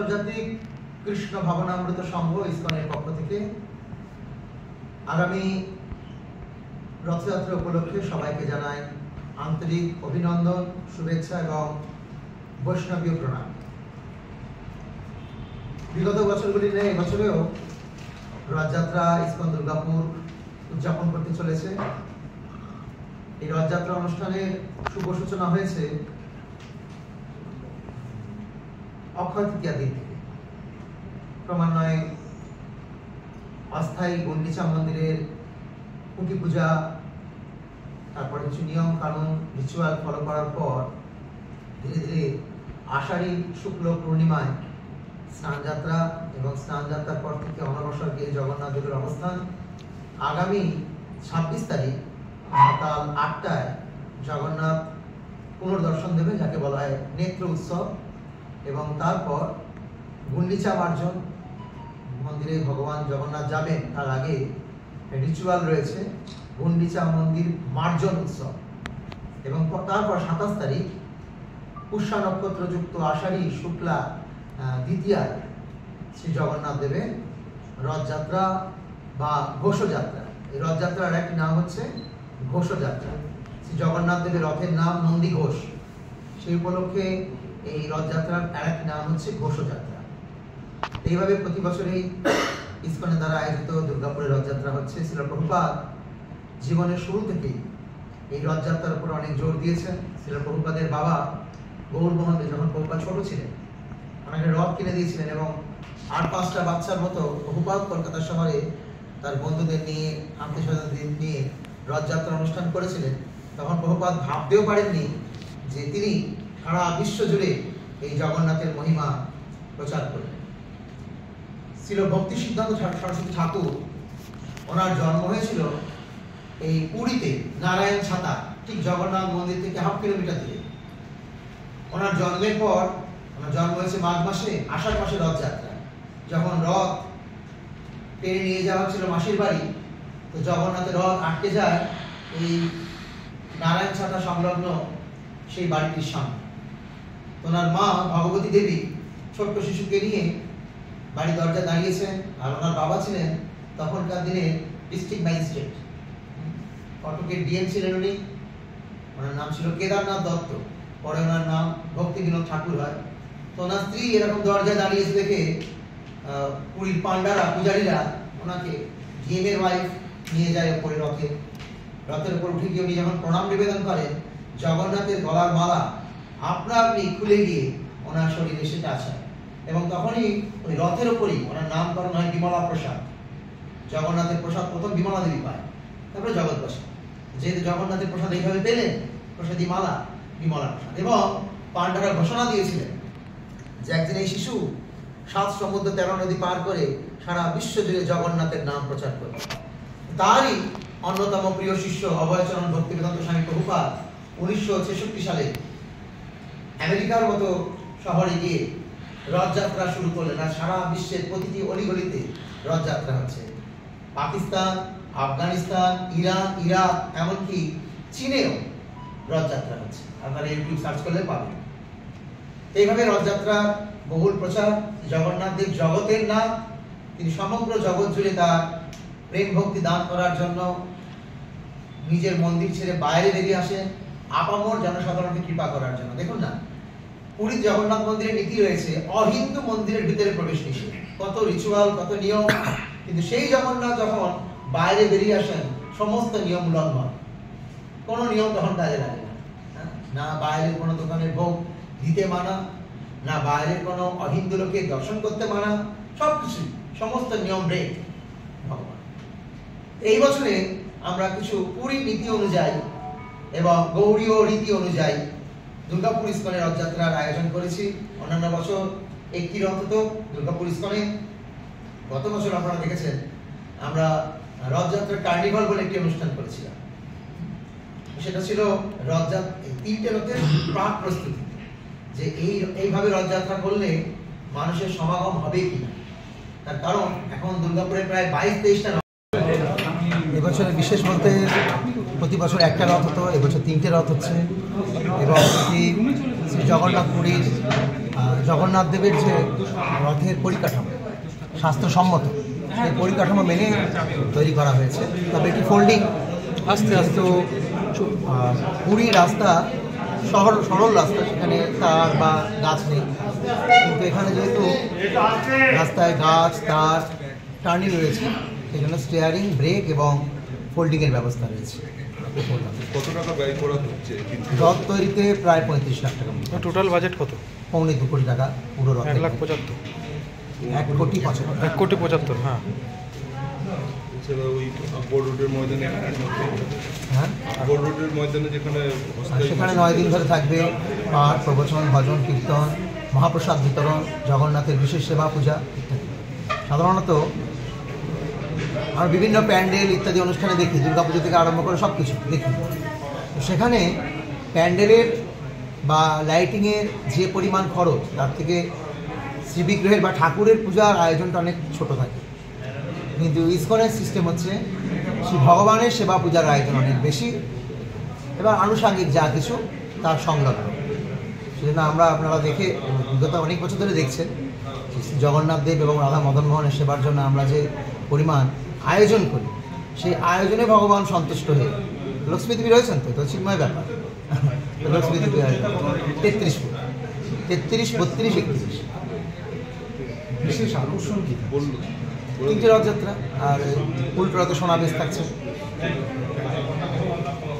আন্তর্জাতিক কৃষ্ণ ভাবনামৃত সংঘ ইসকনের পক্ষ থেকে আগামী রথযাত্রা উপলক্ষে সবাইকে জানাই আন্তরিক অভিনন্দন, শুভেচ্ছা এবং বৈষ্ণবীয় প্রণাম। বিগত বছরগুলি নিয়ে এবছরেও রথযাত্রা ইসকন দুর্গাপুর উদযাপন করতে চলেছে। এই রথযাত্রা অনুষ্ঠানের শুভ সূচনা হয়েছে অক্ষয় তৃতীয়া দিন থেকে। ক্রমান্বয়ে অস্থায়ী গুন্ডিচা মন্দিরের কুটি পূজা, তারপরে কিছু নিয়ম কানুন রিচুয়াল ফলো করার পর ধীরে ধীরে আষাঢ়ী শুক্ল পূর্ণিমায় স্নানযাত্রা এবং স্নানযাত্রার পর থেকে অনবসর গিয়ে জগন্নাথ দেবের অবস্থান। আগামী 26 তারিখ সকাল 8টায় জগন্নাথ পুনর্দর্শন দেবে, যাকে বলা হয় নেত্র উৎসব, এবং তারপর গুন্ডিচা মার্জন মন্দিরে ভগবান জগন্নাথ যাবেন তার আগে রিচুয়াল রয়েছে গুন্ডিচা মন্দির মার্জন উৎসব, এবং তারপর 27 তারিখ পুষ্যা নক্ষত্রযুক্ত আষাঢ়ী শুক্লা দ্বিতীয়ায় শ্রী জগন্নাথ দেবের রথযাত্রা বা ঘোষযাত্রা। এই রথযাত্রার একটি নাম হচ্ছে ঘোষযাত্রা। শ্রী জগন্নাথ দেবের রথের নাম নন্দী ঘোষ, সেই উপলক্ষে এই রথযাত্রার আরেকটি নাম হচ্ছে ঘোষযাত্রা। এইভাবে প্রতি বছরেই ইসকনের দ্বারা আয়োজিত দুর্গাপুরের রথযাত্রা হচ্ছে। শ্রীল প্রভুপাদ জীবনের শুরু থেকেই এই রথযাত্রার উপর অনেক জোর দিয়েছেন। শ্রীল প্রভুপাদের বাবা গৌরমোহন যখন প্রভুপাদ ছোট ছিলেন, ওনাকে রথ কিনে দিয়েছিলেন এবং 8-5টা বাচ্চার মতো প্রভুপাদ কলকাতা শহরে তার বন্ধুদের নিয়ে, আত্মীয়স্বজনদের নিয়ে রথযাত্রা অনুষ্ঠান করেছিলেন। তখন প্রভুপাদ ভাবতেও পারেননি যে তিনি সারা বিশ্ব জুড়ে এই জগন্নাথের মহিমা প্রচার করবেন। ছিল ভক্তি সিদ্ধান্ত সরস্বতী ঠাকুর, ওনার জন্ম হয়েছিল এই পুরীতে নারায়ণ ছাতা, ঠিক জগন্নাথ মন্দির থেকে 1/2 কিলোমিটার দূরে। ওনার জন্মের পর ওনার জন্ম হয়েছে মাঘ মাসে, আষাঢ় মাসে রথযাত্রা। যখন রথ টেনে নিয়ে যাওয়া হচ্ছিল মাসির বাড়ি, তো জগন্নাথের রথ আটকে যায় এই নারায়ণ ছাতা সংলগ্ন সেই বাড়িটির সামনে। ওনার মা ভগবতী দেবী ছোট্ট শিশুকে নিয়ে বাড়ি দরজা দাঁড়িয়েছেন, আর ওনার বাবা ছিলেন তখনকার দিনে ডিস্ট্রিক্ট ম্যাজিস্ট্রেট, কটকের ডিএম ছিলেন উনি। ওনার নাম ছিল কেদারনাথ দত্ত, পরে ওনার নাম ভক্তি বিনোদ ঠাকুর হয়। তো ওনার স্ত্রী এরকম দরজা দাঁড়িয়েছে দেখে পুরীর পান্ডারা, পূজারীরা ওনাকে ডিএমের ওয়াইফ নিয়ে যায় ওপরে রথে। রথের উপর উঠে গিয়ে উনি যখন প্রণাম নিবেদন করেন, জগন্নাথের গলার মালা আপনা আপনি খুলে গিয়ে ওনার শরীরে সেটা আছে, এবং তখনই ওই রথের উপরই ওনার নামকরণ হয় বিমলা প্রসাদ। জগন্নাথের প্রসাদ প্রথম বিমলা দেবী পায়, তারপরে জগৎ প্রসাদ। যেহেতু জগন্নাথের প্রসাদ এইভাবে পেলেন, প্রসাদী মালা বিমলা প্রসাদ। এবং পান্ডারা ঘোষণা দিয়েছিলেন যে একদিন এই শিশু 7 সমুদ্র 13 নদী পার করে সারা বিশ্ব জুড়ে জগন্নাথের নাম প্রচার করবে। তারই অন্যতম প্রিয় শিষ্য অভয়চরণ ভক্তিবেদান্ত স্বামী প্রভুপাদ 1966 সালে আমেরিকার মতো শহরে গিয়ে রথযাত্রা শুরু করলেন। আর সারা বিশ্বের প্রতিটি অলিগলিতে রথযাত্রা হচ্ছে। পাকিস্তান, আফগানিস্তান, ইরান, ইরাক, এমনকি চীনেও রথযাত্রা হচ্ছে। আপনারা ইউটিউব সার্চ করলে পাবেন। এইভাবে রথযাত্রার বহুল প্রচার। জগন্নাথ দেব জগতের নাম, তিনি সমগ্র জগৎ জুড়ে তার প্রেম ভক্তি দান করার জন্য নিজের মন্দির ছেড়ে বাইরে বেরিয়ে আসেন, আপামর জনসাধারণকে কৃপা করার জন্য। দেখুন না, পুরীর জগন্নাথ মন্দিরের নীতি রয়েছে অহিন্দু মন্দিরের ভিতরে প্রবেশ নিষেধ, কত রিচুয়াল, কত নিয়ম, কিন্তু সেই জগন্নাথ যখন বাইরে বেরিয়ে আসেন সমস্ত নিয়ম লঙ্ঘন, কোনো নিয়ম তখন কাজে লাগে না। না বাইরের কোনো দোকানের ভোগ দিতে মানা, না বাইরের কোনো অহিন্দু লোককে দর্শন করতে মানা, সবকিছু সমস্ত নিয়ম ব্রেক ভগবান। এই বছরে আমরা কিছু পুরী নীতি অনুযায়ী এবং গৌড়ীয় রীতি অনুযায়ী দুর্গাপুর ইসকনের রথযাত্রার আয়োজন করেছি। অন্যান্য বছর একটি রথ হতো দুর্গাপুর ইসকনে। গত বছর আপনারা দেখেছেন আমরা রথযাত্রার কার্নিভাল বলে একটি অনুষ্ঠান করেছিলাম। সেটা ছিল রথযাত্রা 3টে রথের প্রাক প্রস্তুতি, যে এইভাবে রথযাত্রা করলে মানুষের সমাগম হবে কিনা। তার কারণ এখন দুর্গাপুরে প্রায় 22-23টা এবছরের বিশেষ বলতে প্রতি বছর একটা রথ হতো, এবছর 3টে রথ হচ্ছে এবং শ্রী জগন্নাথ পুরীর জগন্নাথ দেবের যে রথের পরিকাঠামো স্বাস্থ্যসম্মত, সেই পরিকাঠামো মেনে তৈরি করা হয়েছে। তবে এটি ফোল্ডিং আস্তে আস্তে পুরী রাস্তা সরল রাস্তা, সেখানে তার বা গাছ নেই, কিন্তু এখানে যেহেতু রাস্তায় গাছ তার টার্নিং রয়েছে সেই জন্য স্টিয়ারিং, ব্রেক এবং ফোল্ডিংয়ের ব্যবস্থা রয়েছে। কত টাকা ব্যয় করা হচ্ছে রথ তৈরিতে? প্রায় 35 লাখ টাকা। টোটাল বাজেট কত? 2.25 কোটি টাকা পুরো রথ। 1,75,000। 1,75,000। হ্যাঁ। এছাড়া ওই আকবর রোডের ময়দানে, হ্যাঁ, আকবর রোডের ময়দানে যেখানে সেখানে 9 দিন ধরে থাকবে পাঠ, প্রবচন, ভজন, কীর্তন, মহাপ্রসাদ বিতরণ, জগন্নাথের বিশেষ সেবা, পূজা ইত্যাদি। সাধারণত আমরা বিভিন্ন প্যান্ডেল ইত্যাদি অনুষ্ঠানে দেখি, দুর্গাপুজো থেকে আরম্ভ করে সব কিছু দেখি। তো সেখানে প্যান্ডেলের বা লাইটিংয়ের যে পরিমাণ খরচ, তার থেকে শ্রীবিগ্রহের বা ঠাকুরের পূজার আয়োজনটা অনেক ছোট থাকে। কিন্তু ইসকনের সিস্টেম হচ্ছে শ্রী ভগবানের সেবা পূজার আয়োজন অনেক বেশি এবং আনুষাঙ্গিক যা কিছু তার সংলগ্ন। সেজন্য আপনারা দেখে বিগত অনেক বছর ধরে দেখছেন জগন্নাথ দেব এবং রাধা মদন মোহনের সেবার জন্য আমরা যে পরিমাণ আয়োজন করি, সেই আয়োজনে ভগবান সন্তুষ্ট হয়ে লক্ষ্মী দেবী রয়েছেন, তো চিন্ময় ব্যাপার। লক্ষ্মী দেবী 33 ফুট, 33, 32, 31। বিশেষ আকর্ষণ কি বললো? 3টে রথযাত্রা আর উল্টো রথে সমাবেশ থাকছে।